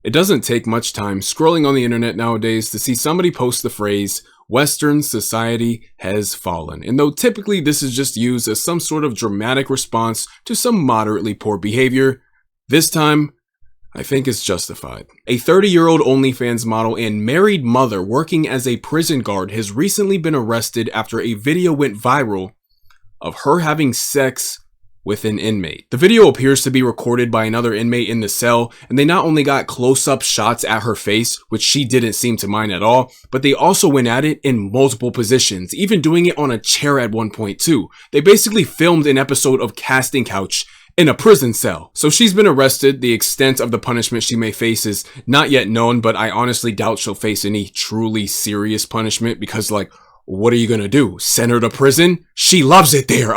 It doesn't take much time scrolling on the internet nowadays to see somebody post the phrase, Western society has fallen. And though typically this is just used as some sort of dramatic response to some moderately poor behavior, this time, I think it's justified. A 30-year-old OnlyFans model and married mother working as a prison guard has recently been arrested after a video went viral of her having sex with an inmate. The video appears to be recorded by another inmate in the cell, and they not only got close-up shots at her face, which she didn't seem to mind at all, but they also went at it in multiple positions, even doing it on a chair at one point too. They basically filmed an episode of Casting Couch in a prison cell. So she's been arrested. The extent of the punishment she may face is not yet known, but I honestly doubt she'll face any truly serious punishment because, like, what are you gonna do? Send her to prison? She loves it there.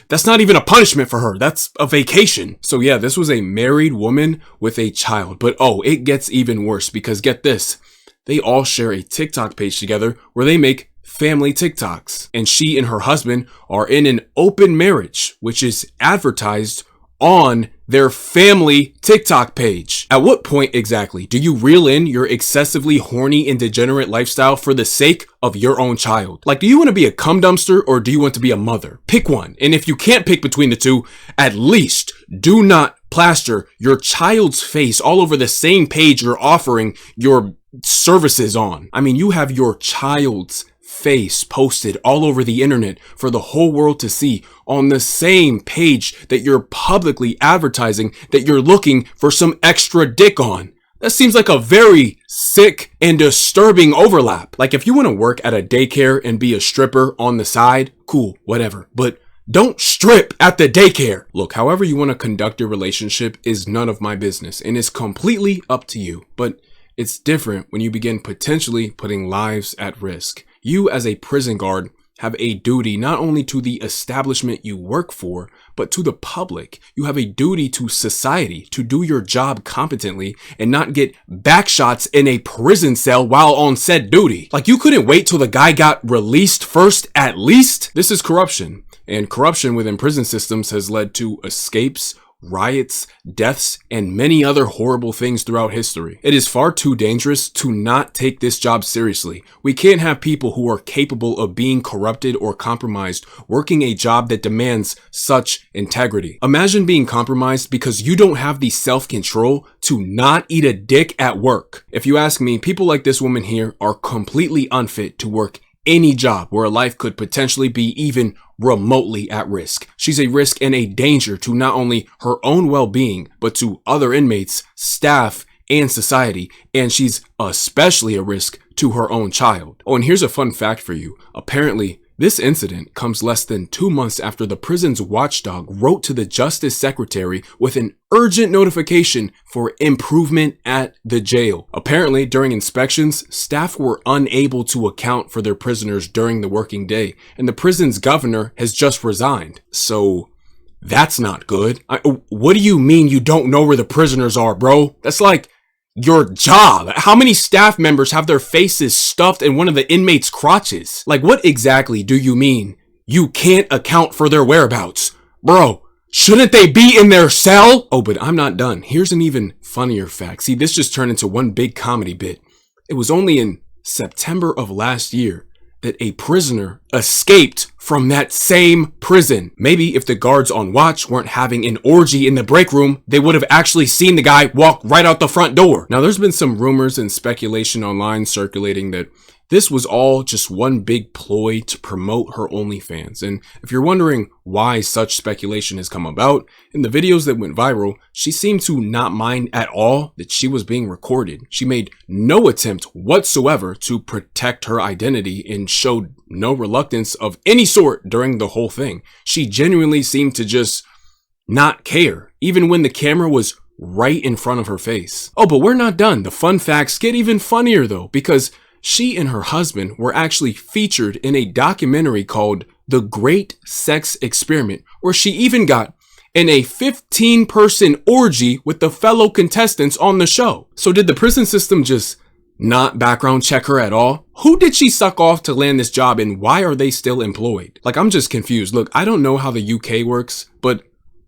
That's not even a punishment for her. That's a vacation. So yeah, this was a married woman with a child. But oh, it gets even worse because get this. They all share a TikTok page together where they make family TikToks. And she and her husband are in an open marriage, which is advertised on their family TikTok page. At what point exactly do you reel in your excessively horny and degenerate lifestyle for the sake of your own child? Like, do you want to be a cum dumpster or do you want to be a mother? Pick one. And if you can't pick between the two, at least do not plaster your child's face all over the same page you're offering your services on. I mean, you have your child's face posted all over the internet for the whole world to see on the same page that you're publicly advertising that you're looking for some extra dick on. That seems like a very sick and disturbing overlap. Like, if you want to work at a daycare and be a stripper on the side, cool, whatever. But don't strip at the daycare. Look, however you want to conduct your relationship is none of my business and is completely up to you. But it's different when you begin potentially putting lives at risk. You as a prison guard have a duty not only to the establishment you work for, but to the public. You have a duty to society to do your job competently and not get backshots in a prison cell while on said duty. Like, you couldn't wait till the guy got released first at least? This is corruption. And corruption within prison systems has led to escapes, riots, deaths, and many other horrible things throughout history. It is far too dangerous to not take this job seriously. We can't have people who are capable of being corrupted or compromised working a job that demands such integrity. Imagine being compromised because you don't have the self-control to not eat a dick at work. If you ask me, people like this woman here are completely unfit to work any job where a life could potentially be even remotely at risk. She's a risk and a danger to not only her own well-being, but to other inmates, staff, and society. And she's especially a risk to her own child. Oh, and here's a fun fact for you. Apparently, this incident comes less than 2 months after the prison's watchdog wrote to the Justice Secretary with an urgent notification for improvement at the jail. Apparently, during inspections, staff were unable to account for their prisoners during the working day, and the prison's governor has just resigned. So that's not good. What do you mean you don't know where the prisoners are, bro? That's like your job. How many staff members have their faces stuffed in one of the inmates' crotches? Like, what exactly do you mean you can't account for their whereabouts? Bro, shouldn't they be in their cell? Oh, but I'm not done. Here's an even funnier fact. See, this just turned into one big comedy bit. It was only in September of last year that a prisoner escaped from that same prison. Maybe if the guards on watch weren't having an orgy in the break room, they would have actually seen the guy walk right out the front door. Now, there's been some rumors and speculation online circulating that this was all just one big ploy to promote her OnlyFans. And if you're wondering why such speculation has come about, in the videos that went viral, she seemed to not mind at all that she was being recorded. She made no attempt whatsoever to protect her identity and showed no reluctance of any sort during the whole thing. She genuinely seemed to just not care, even when the camera was right in front of her face. Oh, but we're not done. The fun facts get even funnier though, because she and her husband were actually featured in a documentary called The Great Sex Experiment, where she even got in a 15-person orgy with the fellow contestants on the show. So did the prison system just not background check her at all? Who did she suck off to land this job, and why are they still employed? Like, I'm just confused. Look, I don't know how the UK works, but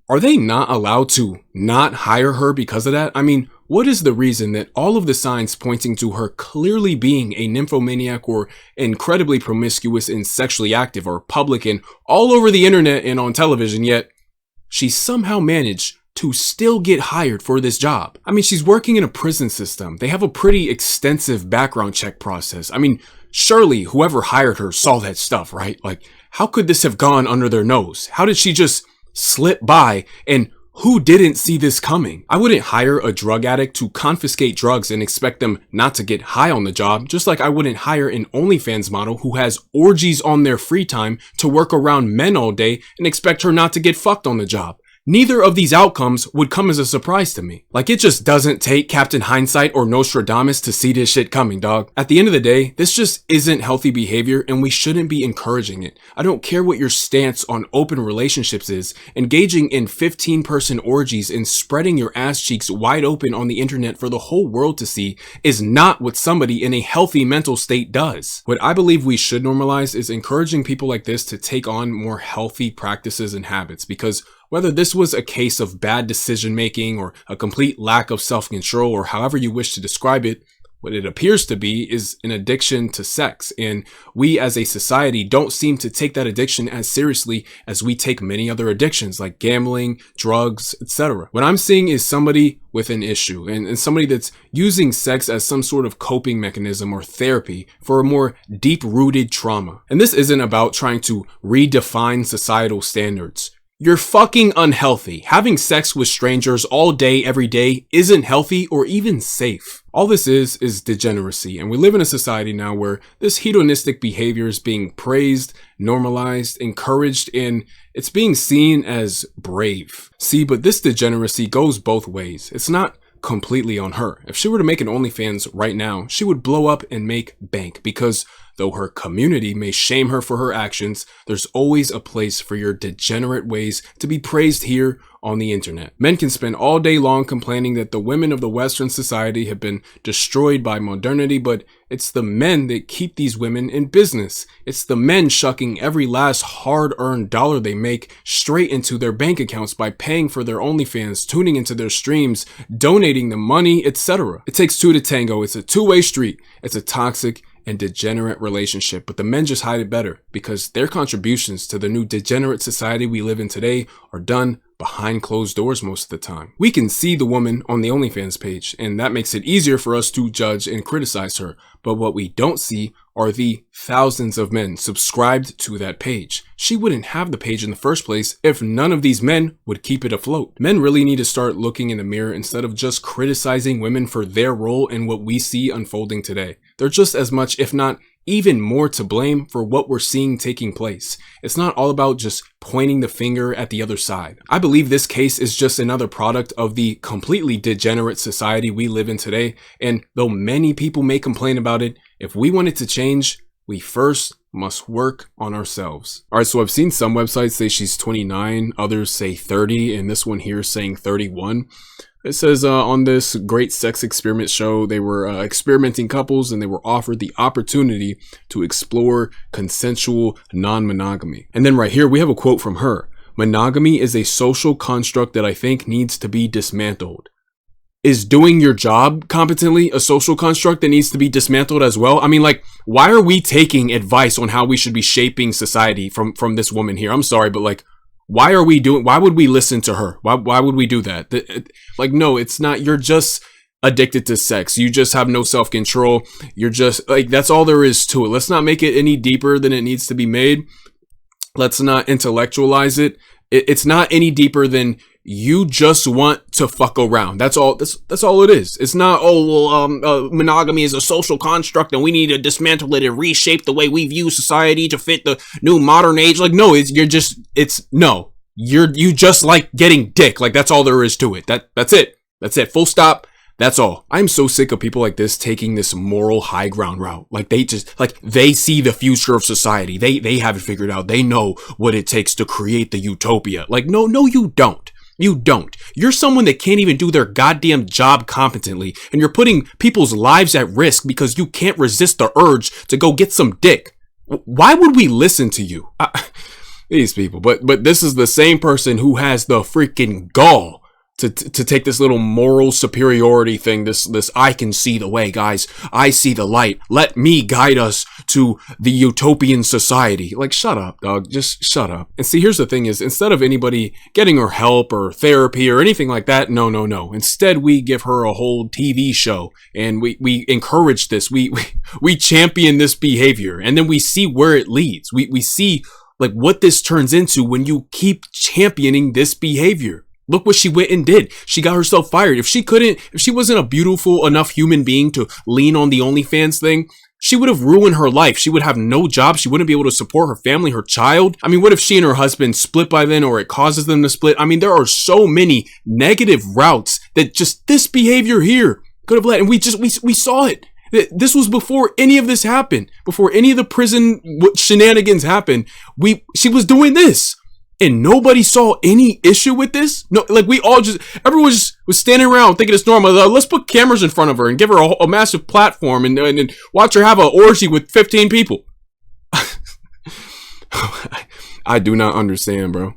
are they not allowed to not hire her because of that? I mean, what is the reason that all of the signs pointing to her clearly being a nymphomaniac or incredibly promiscuous and sexually active are public and all over the internet and on television, yet she somehow managed to still get hired for this job? I mean, she's working in a prison system. They have a pretty extensive background check process. I mean, surely whoever hired her saw that stuff, right? Like, how could this have gone under their nose? How did she just slip by, and who didn't see this coming? I wouldn't hire a drug addict to confiscate drugs and expect them not to get high on the job, just like I wouldn't hire an OnlyFans model who has orgies on their free time to work around men all day and expect her not to get fucked on the job. Neither of these outcomes would come as a surprise to me. Like, it just doesn't take Captain Hindsight or Nostradamus to see this shit coming, dog. At the end of the day, this just isn't healthy behavior and we shouldn't be encouraging it. I don't care what your stance on open relationships is. Engaging in 15-person orgies and spreading your ass cheeks wide open on the internet for the whole world to see is not what somebody in a healthy mental state does. What I believe we should normalize is encouraging people like this to take on more healthy practices and habits, because whether this was a case of bad decision making or a complete lack of self-control or however you wish to describe it, what it appears to be is an addiction to sex. And we as a society don't seem to take that addiction as seriously as we take many other addictions like gambling, drugs, etc. What I'm seeing is somebody with an issue and somebody that's using sex as some sort of coping mechanism or therapy for a more deep-rooted trauma. And this isn't about trying to redefine societal standards. You're fucking unhealthy. Having sex with strangers all day, every day isn't healthy or even safe. All this is degeneracy, and we live in a society now where this hedonistic behavior is being praised, normalized, encouraged, and it's being seen as brave. See, but this degeneracy goes both ways. It's not completely on her. If she were to make an OnlyFans right now, she would blow up and make bank, because though her community may shame her for her actions, there's always a place for your degenerate ways to be praised here on the internet. Men can spend all day long complaining that the women of the Western society have been destroyed by modernity, but it's the men that keep these women in business. It's the men shucking every last hard-earned dollar they make straight into their bank accounts by paying for their OnlyFans, tuning into their streams, donating the money, etc. It takes two to tango. It's a two-way street. It's a toxic and degenerate relationship, but the men just hide it better because their contributions to the new degenerate society we live in today are done behind closed doors most of the time. We can see the woman on the OnlyFans page, and that makes it easier for us to judge and criticize her. But what we don't see are the thousands of men subscribed to that page. She wouldn't have the page in the first place if none of these men would keep it afloat. Men really need to start looking in the mirror instead of just criticizing women for their role in what we see unfolding today. They're just as much, if not even more, to blame for what we're seeing taking place. It's not all about just pointing the finger at the other side. I believe this case is just another product of the completely degenerate society we live in today, and though many people may complain about it, if we want it to change, we first must work on ourselves. Alright, so I've seen some websites say she's 29, others say 30, and this one here is saying 31. It says on this great sex experiment show, they were experimenting couples and they were offered the opportunity to explore consensual non-monogamy. And then right here, we have a quote from her. "Monogamy is a social construct that I think needs to be dismantled." Is doing your job competently a social construct that needs to be dismantled as well? I mean, like, why are we taking advice on how we should be shaping society from this woman here? I'm sorry, but like, why would we listen to her? Why would we do that? Like, no, it's not. You're just addicted to sex. You just have no self-control. You're just like, that's all there is to it. Let's not make it any deeper than it needs to be made. Let's not intellectualize it. It's not any deeper than you just want to fuck around. That's all. That's all it is. It's not, monogamy is a social construct and we need to dismantle it and reshape the way we view society to fit the new modern age. Like, no, you just like getting dick. Like, that's all there is to it. That's it. That's it. Full stop. That's all. I'm so sick of people like this taking this moral high ground route. Like, they see the future of society. They have it figured out. They know what it takes to create the utopia. Like, no, you don't. You don't. You're someone that can't even do their goddamn job competently, and you're putting people's lives at risk because you can't resist the urge to go get some dick. Why would we listen to you? These people. But this is the same person who has the freaking gall to take this little moral superiority thing, this I can see the way, guys. I see the light. Let me guide us to the utopian society. Like, shut up, dog. Just shut up. And see, here's the thing is, instead of anybody getting her help or therapy or anything like that, no. Instead, we give her a whole TV show and we encourage this. We champion this behavior, and then we see where it leads. We see like what this turns into when you keep championing this behavior. Look what she went and did. She got herself fired. If she wasn't a beautiful enough human being to lean on the OnlyFans thing, she would have ruined her life. She would have no job. She wouldn't be able to support her family, her child. I mean, what if she and her husband split by then, or it causes them to split? I mean, there are so many negative routes that just this behavior here could have led. And we saw it. This was before any of this happened. Before any of the prison shenanigans happened. She was doing this. And nobody saw any issue with this. No, like everyone was standing around thinking it's normal. Let's put cameras in front of her and give her a massive platform and watch her have an orgy with 15 people. I do not understand, bro.